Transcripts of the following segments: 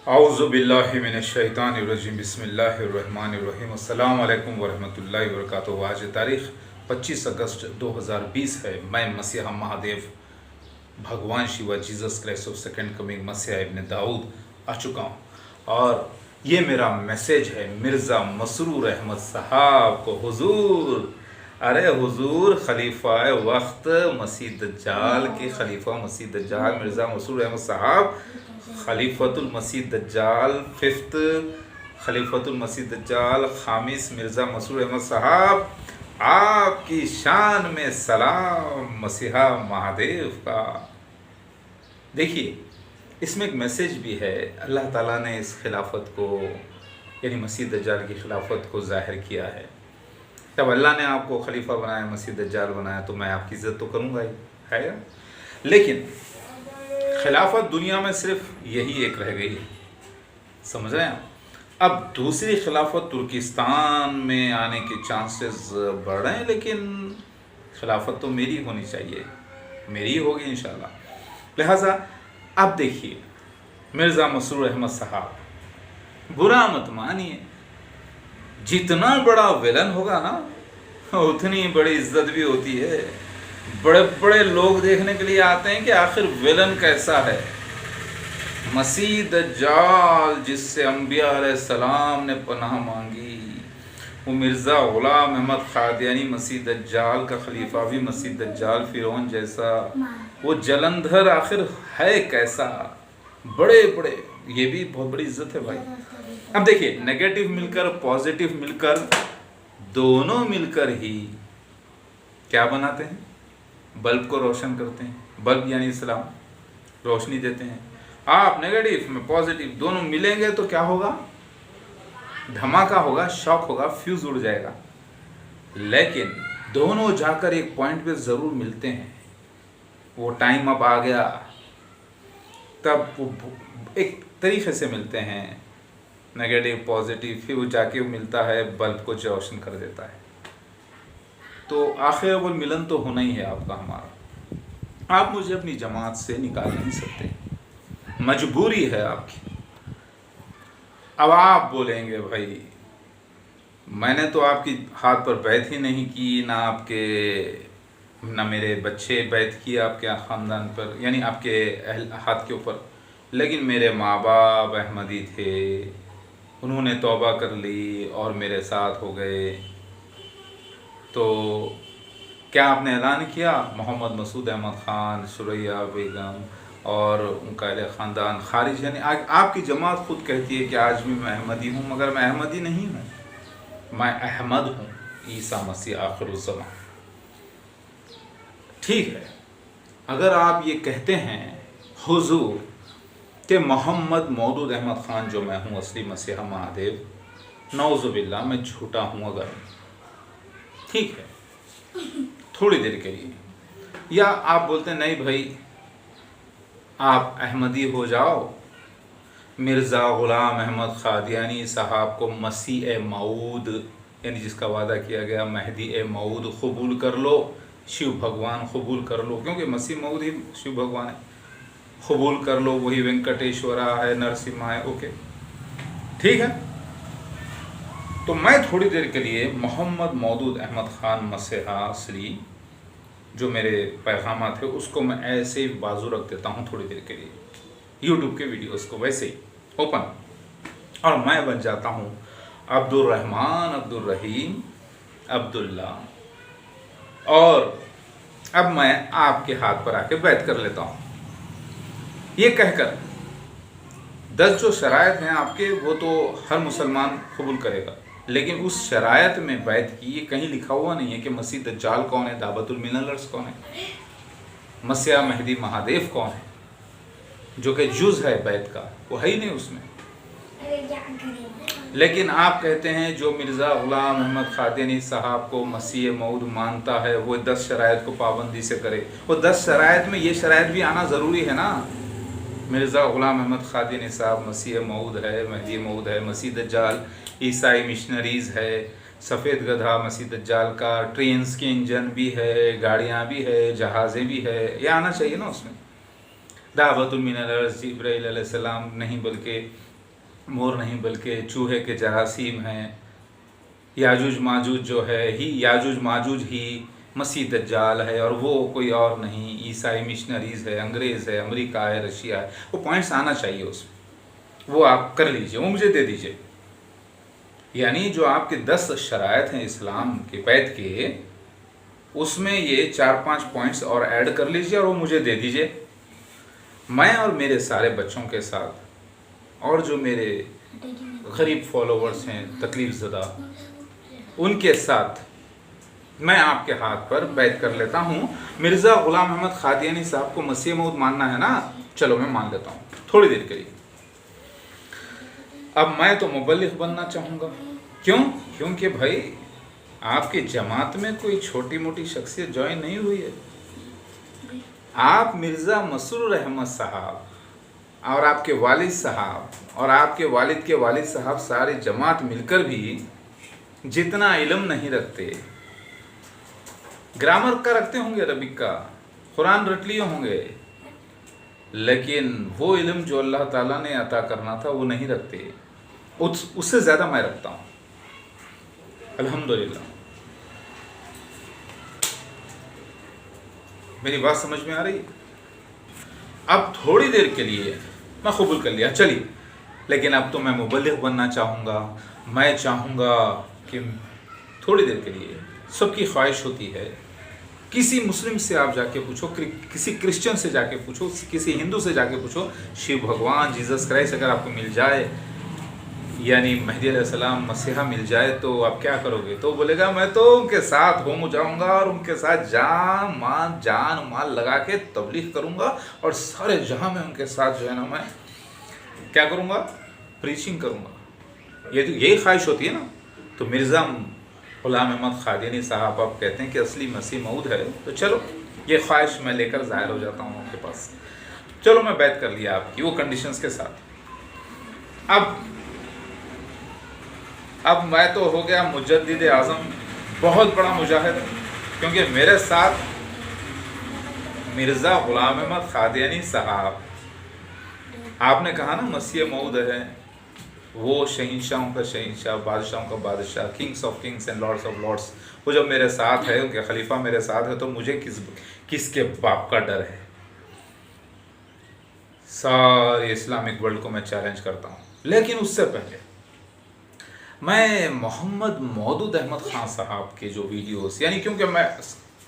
औज़ु बिल्लाहि मिनश्शैतानिर्रजीम बिस्मिल्लाहिर्रहमानिर्रहीम अस्सलामु अलैकुम वरहमतुल्लाहि वबरकातुहू। आज तारीख़ 25 अगस्त 2020 है। मैं मसीहा महादेव भगवान Shiva Jesus Christ of second coming मसीहा इब्न दाऊद आ चुका हूँ और ये मेरा मैसेज है मिर्ज़ा मसरूर अहमद साहब को। हुजूर, अरे हुजूर, खलीफा वक्त मसीह दज्जाल के खलीफा मसीह दज्जाल मिर्ज़ा मसरूर अहमद साहब, खलीफतुल मसीह दज्जाल, फिफ्थ खलीफतुल मसीह दज्जाल खामिस मिर्ज़ा मसरूर अहमद साहब, आपकी शान में सलाम मसीहा महादेव का। देखिए, इसमें एक मैसेज भी है। अल्लाह ताला ने इस खिलाफत को यानी मसीह दज्जाल की खिलाफत को ज़ाहिर किया है। जब अल्लाह ने आपको खलीफा बनाया, मसीह दज्जाल बनाया, तो मैं आपकी इज़्ज़त तो करूँगा ही, है या? लेकिन खिलाफत दुनिया में सिर्फ यही एक रह गई है, समझ रहे हैं? अब दूसरी खिलाफत तुर्किस्तान में आने के चांसेस बढ़ रहे हैं, लेकिन खिलाफत तो मेरी होनी चाहिए, मेरी होगी इंशाल्लाह। लिहाजा अब देखिए, मिर्ज़ा मसरूर अहमद साहब, बुरा मत मानिए, जितना बड़ा विलन होगा ना उतनी बड़ी इज्जत भी होती है। बड़े बड़े लोग देखने के लिए आते हैं कि आखिर विलन कैसा है। मसीह दज्जाल जिससे अंबिया अलैहिस्सलाम ने पनाह मांगी, वो मिर्ज़ा ग़ुलाम अहमद क़ादियानी मसीह दज्जाल का खलीफा भी मसीह दज्जाल फ़िरौन जैसा, वो जलंधर आखिर है कैसा। बड़े बड़े, ये भी बहुत बड़ी इज्जत है भाई। अब देखिए, नेगेटिव मिलकर पॉजिटिव मिलकर, दोनों मिलकर ही क्या बनाते हैं? बल्ब को रोशन करते हैं। बल्ब यानी इस्लाम रोशनी देते हैं। आप नेगेटिव में पॉजिटिव दोनों मिलेंगे तो क्या होगा? धमाका होगा, शॉक होगा, फ्यूज उड़ जाएगा। लेकिन दोनों जाकर एक पॉइंट पे ज़रूर मिलते हैं। वो टाइम अब आ गया, तब वो एक तरीके से मिलते हैं, नेगेटिव पॉजिटिव, फिर वो जाके वो मिलता है, बल्ब को रोशन कर देता है। तो आखिर वो मिलन तो होना ही है आपका हमारा। आप मुझे अपनी जमात से निकाल नहीं सकते, मजबूरी है आपकी। अब आप बोलेंगे भाई मैंने तो आपकी हाथ पर बैत ही नहीं की, ना मेरे बच्चे बैत किए आपके ख़ानदान पर, यानी आपके हाथ के ऊपर, लेकिन मेरे माँ बाप अहमदी थे, उन्होंने तौबा कर ली और मेरे साथ हो गए। तो क्या आपने ऐलान किया मोहम्मद मसूद अहमद ख़ान, सुरैया बेगम और उनका अहले ख़ानदान खारिज, यानी आपकी जमात खुद कहती है कि आज भी मैं अहमदी हूँ, मगर मैं अहमदी नहीं हूँ, मैं अहमद हूँ, ईसा मसीह आखिरुज़्ज़मान। ठीक है, अगर आप ये कहते हैं हुजूर कि मोहम्मद मौदूद अहमद ख़ान जो मैं हूँ असली मसीहा महादेव, नौज़ुबिल्लाह मैं झूठा हूँ अगर, ठीक है, थोड़ी देर के लिए, या आप बोलते हैं नहीं भाई आप अहमदी हो जाओ, मिर्ज़ा ग़ुलाम अहमद क़ादियानी साहब को मसीह मऊद यानी जिसका वादा किया गया महदी मऊद कबूल कर लो, शिव भगवान कबूल कर लो, क्योंकि मसीह मऊद ही शिव भगवान है, कबूल कर लो, वही वेंकटेश्वरा है, नरसिम्हा है। ओके, ठीक है। तो मैं थोड़ी देर के लिए मोहम्मद मौदूद अहमद ख़ान मसीहा असली जो मेरे पैगाम थे उसको मैं ऐसे ही बाजू रख देता हूँ थोड़ी देर के लिए, यूट्यूब के वीडियोस को वैसे ही ओपन, और मैं बन जाता हूँ अब्दुर्रहमान, अब्दुर्रहीम, अब्दुल्ला, और अब मैं आपके हाथ पर आके बैत कर लेता हूँ। ये कहकर 10 जो शराइत हैं आपके, वो तो हर मुसलमान कबूल करेगा, लेकिन उस शरायत में बैत की ये कहीं लिखा हुआ नहीं है कि मसीह दज्जाल कौन है, दावतुल मिनलर्स कौन है, मसीहा महदी महादेव कौन है, जो कि जुज़ है बैत का, वो है ही नहीं उसमें। लेकिन आप कहते हैं जो मिर्ज़ा ग़ुलाम अहमद क़ादियानी साहब को मसीह मऊद मानता है वो 10 शराइत को पाबंदी से करे। वो 10 शराइत में ये शराइत भी आना ज़रूरी है ना। मिर्ज़ा ग़ुलाम अहमद क़ादियानी साहब मसीह मऊद है, महदी मऊद है, मसीह दज्जाल ईसाई मिशनरीज़ है, सफ़ेद गधा मसीह दज्जाल का, ट्रेन्स के इंजन भी है, गाड़ियाँ भी है, जहाज़ें भी है, ये आना चाहिए ना उसमें। दावतुल मिनलर्स जिब्राइल अलैहिस्सलाम नहीं, बल्कि मोर नहीं बल्कि चूहे के जरासीम हैं। याजूज माजूज जो है ही, याजूज माजूज ही मसीह दज्जाल है, और वो कोई और नहीं, ईसाई मिशनरीज़ है, अंग्रेज़ है, अमेरिका है, रशिया है। वो पॉइंट्स आना चाहिए उसमें, वो आप कर लीजिए, वो मुझे दे दीजिए। यानी जो आपके 10 शराइत हैं इस्लाम के बैत के, उसमें ये 4-5 पॉइंट्स और ऐड कर लीजिए और वो मुझे दे दीजिए। मैं और मेरे सारे बच्चों के साथ और जो मेरे गरीब फॉलोवर्स हैं तकलीफ ज़दा, उनके साथ मैं आपके हाथ पर बैत कर लेता हूँ। मिर्ज़ा ग़ुलाम अहमद क़ादियानी साहब को मसीह मऊद मानना है ना, चलो मैं मान लेता हूँ थोड़ी देर के लिए। अब मैं तो मुबल्लिग़ बनना चाहूँगा। क्यों? क्योंकि भाई आपकी जमात में कोई छोटी मोटी शख्सियत ज्वाइन नहीं हुई है। आप मिर्ज़ा मसरूर अहमद साहब और आपके वालिद साहब और आपके वालिद के वालिद साहब सारी जमात मिलकर भी जितना इल्म नहीं रखते, ग्रामर का रखते होंगे, अरबिक का, कुरान रट लिए होंगे, लेकिन वो इल्म जो अल्लाह ताला ने अता करना था वो नहीं रखते। उससे ज़्यादा मैं रखता हूँ, अल्हम्दुलिल्लाह। मेरी बात समझ में आ रही है? अब थोड़ी देर के लिए मैं कबूल कर लिया, चलिए, लेकिन अब तो मैं मुबल्लिग़ बनना चाहूँगा। मैं चाहूँगा कि थोड़ी देर के लिए, सबकी ख्वाहिश होती है, किसी मुस्लिम से आप जाके पूछो, किसी क्रिश्चियन से जाके पूछो, किसी हिंदू से जाके पूछो, शिव भगवान जीसस क्राइस्ट अगर आपको मिल जाए, यानी मेहदी अलैहिस्सलाम मसीहा मिल जाए, तो आप क्या करोगे? तो बोलेगा मैं तो उनके साथ हो जाऊंगा और उनके साथ जान माल लगा के तबलीग करूंगा और सारे जहां में उनके साथ जो है ना मैं क्या करूंगा? प्रीचिंग करूंगा। ये तो यही ख्वाहिश होती है ना। तो मिर्ज़ा ग़ुलाम अहमद क़ादियानी साहब आप कहते हैं कि असली मसीह मऊद है, तो चलो ये ख्वाहिश मैं लेकर ज़ाहिर हो जाता हूँ आपके पास। चलो मैं बैत कर लिया आपकी, वो कंडीशंस के साथ। अब मैं तो हो गया मुजद्दिद आज़म, बहुत बड़ा मुजाहिद, क्योंकि मेरे साथ मिर्ज़ा ग़ुलाम अहमद क़ादियानी साहब, आपने कहा ना मसीह मऊद है, वो शहंशाहों का शहंशाह, बादशाहों का बादशाह, kings of kings and lords of lords, वो जब मेरे साथ है, उनके खलीफा मेरे साथ है, तो मुझे किसके बाप का डर है? सारे इस्लामिक वर्ल्ड को मैं चैलेंज करता हूँ। लेकिन उससे पहले मैं मोहम्मद मौदूद अहमद ख़ान साहब के जो वीडियोस, यानी क्योंकि मैं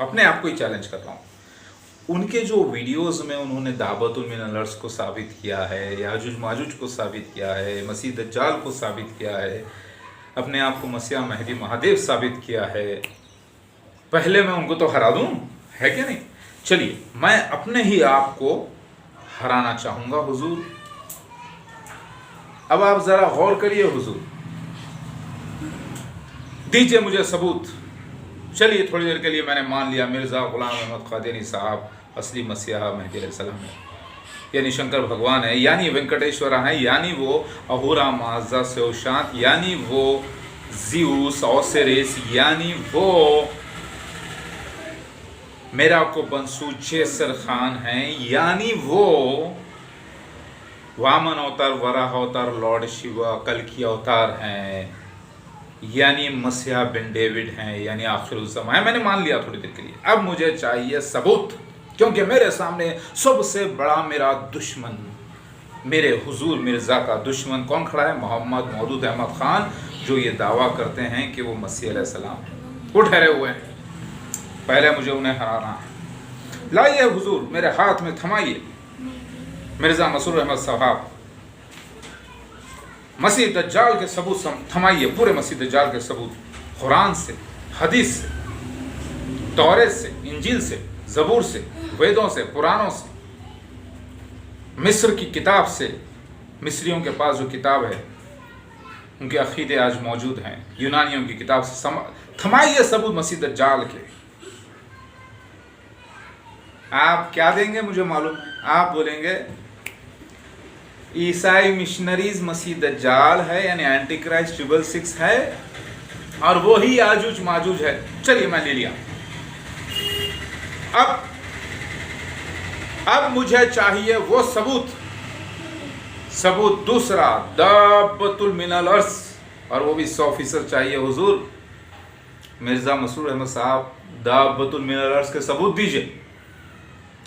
अपने आप को ही चैलेंज कर रहा हूँ, उनके जो वीडियोस में उन्होंने दावतुल मिनल अर्श को साबित किया है, याजूज माजूज को साबित किया है, मसीह दज्जाल को साबित किया है, अपने आप को मसीह मेहदी महादेव साबित किया है, पहले मैं उनको तो हरा दूँ, है क्या नहीं? चलिए मैं अपने ही आप को हराना चाहूँगा हुजूर। अब आप ज़रा गौर करिए हुजूर, दीजिए मुझे सबूत। चलिए थोड़ी देर के लिए मैंने मान लिया मिर्ज़ा ग़ुलाम अहमद क़ादियानी साहब असली मसीहा मेहदी अलैहिस्सलाम है, यानी शंकर भगवान है, यानी वेंकटेश्वरा है, यानी वो अहूरा माज़ा सेवशांत, यानी वो ज़्यूस ओसिरिस, यानी वो मेरा को बंसू चेसर खान हैं, यानी वो वामन अवतार, वराह अवतार, लॉर्ड शिवा, कल्कि अवतार हैं, यानी मसीहा बिन डेविड हैं, यानी आखिरुज़्ज़मा है। मैंने मान लिया थोड़ी देर के लिए। अब मुझे चाहिए सबूत, क्योंकि मेरे सामने सबसे बड़ा मेरा दुश्मन, मेरे हुजूर मिर्ज़ा का दुश्मन कौन खड़ा है? मोहम्मद मौदूद अहमद ख़ान, जो ये दावा करते हैं कि वो मसीह अलैहिस्सलाम है। वो ठहरे हुए हैं, पहले मुझे उन्हें हराना है। लाइए हुजूर, मेरे हाथ में थमाइए मिर्ज़ा मसरूर अहमद साहब, मसीह दज्जाल के सबूत थमाइए, पूरे मसीह दज्जाल के सबूत, कुरान से, हदीस से, तौरेत से, इंजील से, ज़बूर से, वेदों से, पुराणों से, मिस्र की किताब से, मिस्रियों के पास जो किताब है उनके अक़ीदे आज मौजूद हैं, यूनानियों की किताब से थमाइए सबूत मसीह दज्जाल के। आप क्या देंगे मुझे मालूम है, आप बोलेंगे ईसाई मिशनरीज मसीह दज्जाल है, यानी एंटी क्राइस्ट 666 है, और वो ही याजूज माजूज है। चलिए मैं ले लिया। अब मुझे चाहिए वो सबूत, सबूत दूसरा, दाब्बतुल मिनल अर्श, और वो भी 100% चाहिए। हुजूर मिर्ज़ा मसरूर अहमद साहब, दाब्बतुल मिनल अर्श के सबूत दीजिए।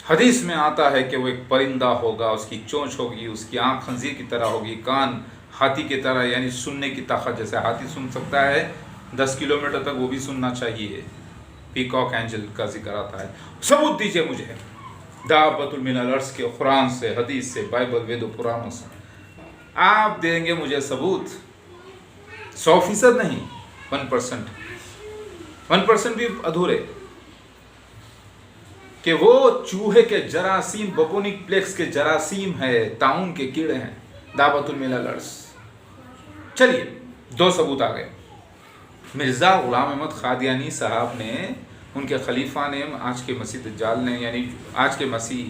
हदीस में आता है कि वो एक परिंदा होगा, उसकी चोंच होगी, उसकी आँख खंजीर की तरह होगी, कान हाथी की तरह, यानी सुनने की ताकत, जैसे हाथी सुन सकता है 10 किलोमीटर तक, वो भी सुनना चाहिए। पीकॉक एंजल का जिक्र आता है। सबूत दीजिए मुझे दाब्बतुल मिनल अर्श के, कुरान से, हदीस से, बाइबल, वेदों, पुराणों से। आप देंगे मुझे सबूत 100% नहीं, 1% भी अधूरे, कि वो चूहे के जरासीम, बबूनिक प्लेक्स के जरासीम है, ताउन के कीड़े हैं, दाब्बतुल मिनल अर्श। चलिए 2 सबूत आ गए। मिर्ज़ा ग़ुलाम अहमद क़ादियानी साहब ने, उनके खलीफा ने, आज के मसीह दज्जाल ने, यानी आज के मसीह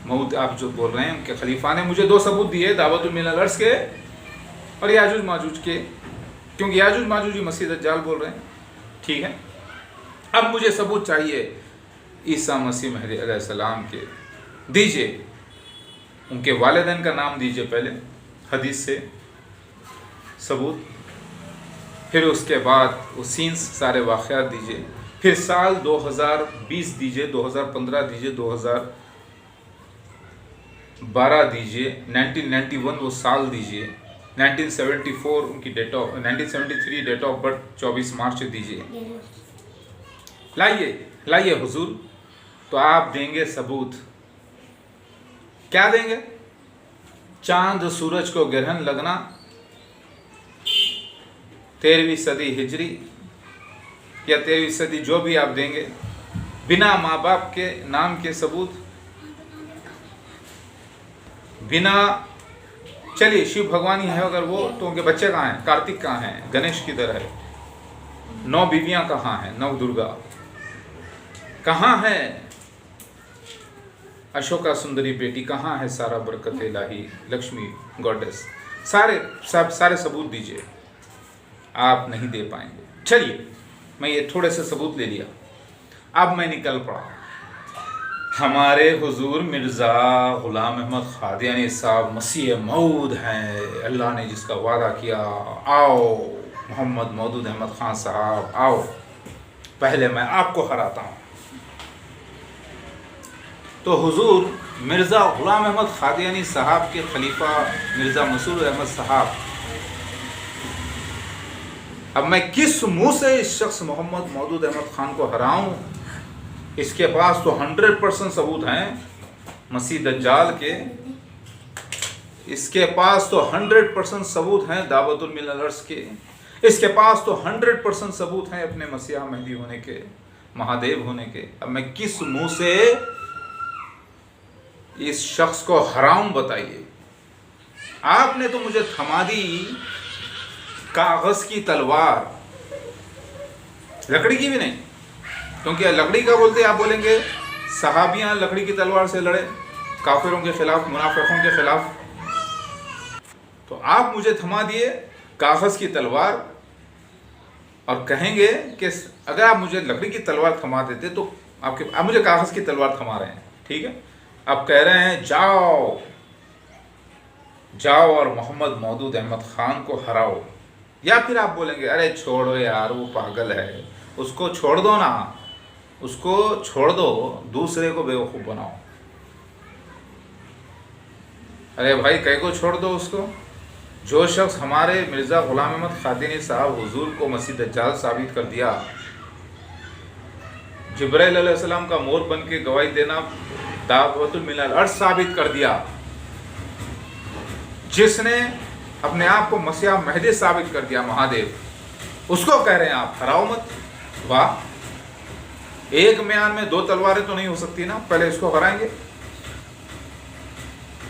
मऊद आप जो बोल रहे हैं, उनके खलीफा ने मुझे 2 सबूत दिए, दाब्बतुल मिनल अर्श के और याजूज माजूज के, क्योंकि याजूज माजूज ही मसीह दज्जाल बोल रहे हैं। ठीक है, अब मुझे सबूत चाहिए ईसा मसीह महदी अलैहिस्सलाम के। दीजिए, उनके वालिदैन का नाम दीजिए पहले, हदीस से सबूत, फिर उसके बाद वो सीन्स, सारे वाक़यात दीजिए, फिर साल 2020 दीजिए, 2015 दीजिए, 2012 दीजिए, 1991 वो साल दीजिए, 1974 उनकी 1973 डेट ऑफ बर्थ 24 मार्च दीजिए। लाइए हुजूर। तो आप देंगे सबूत, क्या देंगे? चांद सूरज को ग्रहण लगना 13वीं सदी हिजरी या 13वीं सदी, जो भी आप देंगे, बिना माँ बाप के नाम के सबूत, बिना, चलिए शिव भगवान ही है अगर वो, तो उनके बच्चे कहाँ हैं? कार्तिक कहाँ हैं? गणेश किधर है? 9 बीवियाँ कहाँ हैं? 9 दुर्गा कहाँ है? अशोका सुंदरी बेटी कहाँ है? सारा बरकत इलाही, लक्ष्मी गॉडेस, सारे सबूत दीजिए। आप नहीं दे पाएंगे। चलिए, मैं ये थोड़े से सबूत ले लिया, अब मैं निकल पड़ा। हमारे हुजूर मिर्ज़ा ग़ुलाम अहमद क़ादियानी साहब मसीह मऊद हैं, अल्लाह ने जिसका वादा किया। आओ मोहम्मद मौदूद अहमद ख़ान साहब, आओ, पहले मैं आपको हराता हूँ। तो हुजूर मिर्ज़ा ग़ुलाम अहमद क़ादियानी साहब के खलीफा मिर्ज़ा मसरूर अहमद साहब, अब मैं किस मुंह से इस शख्स मोहम्मद मौदूद अहमद ख़ान को हराऊं? इसके पास तो 100% सबूत हैं मसीह दज्जाल के, इसके पास तो 100% सबूत हैं दाब्बतुल मिनल अर्श के, इसके पास तो 100% सबूत हैं अपने मसीहा महदी होने के, महादेव होने के। अब मैं किस मुंह से इस शख्स को हराऊं, बताइए। आपने तो मुझे थमा दी कागज की तलवार, लकड़ी की भी नहीं, क्योंकि लकड़ी का बोलते आप बोलेंगे सहाबियां लकड़ी की तलवार से लड़े काफिरों के खिलाफ, मुनाफिकों के खिलाफ, तो आप मुझे थमा दिए कागज की तलवार और कहेंगे कि अगर आप मुझे लकड़ी की तलवार थमा देते तो आप मुझे कागज की तलवार थमा रहे हैं। ठीक है, आप कह रहे हैं जाओ और मोहम्मद मौदूद अहमद ख़ान को हराओ, या फिर आप बोलेंगे अरे छोड़ो यार, वो पागल है, उसको छोड़ दो ना, उसको छोड़ दो, दूसरे को बेवकूफ़ बनाओ। अरे भाई, कहीं को छोड़ दो उसको? जो शख्स हमारे मिर्ज़ा ग़ुलाम अहमद क़ादियानी साहब हुजूर को मसीह दज्जाल साबित कर दिया, जिब्राइल अलैहिस्सलाम का मोर बन के गवाही देना दाब्बतुल मिनल अर्श साबित कर दिया, जिसने अपने आप को मसीहा महदी साबित कर दिया, महादेव, उसको कह रहे हैं आप हराओ मत। वाह, एक म्यान में 2 तलवारें तो नहीं हो सकती ना, पहले इसको हराएंगे।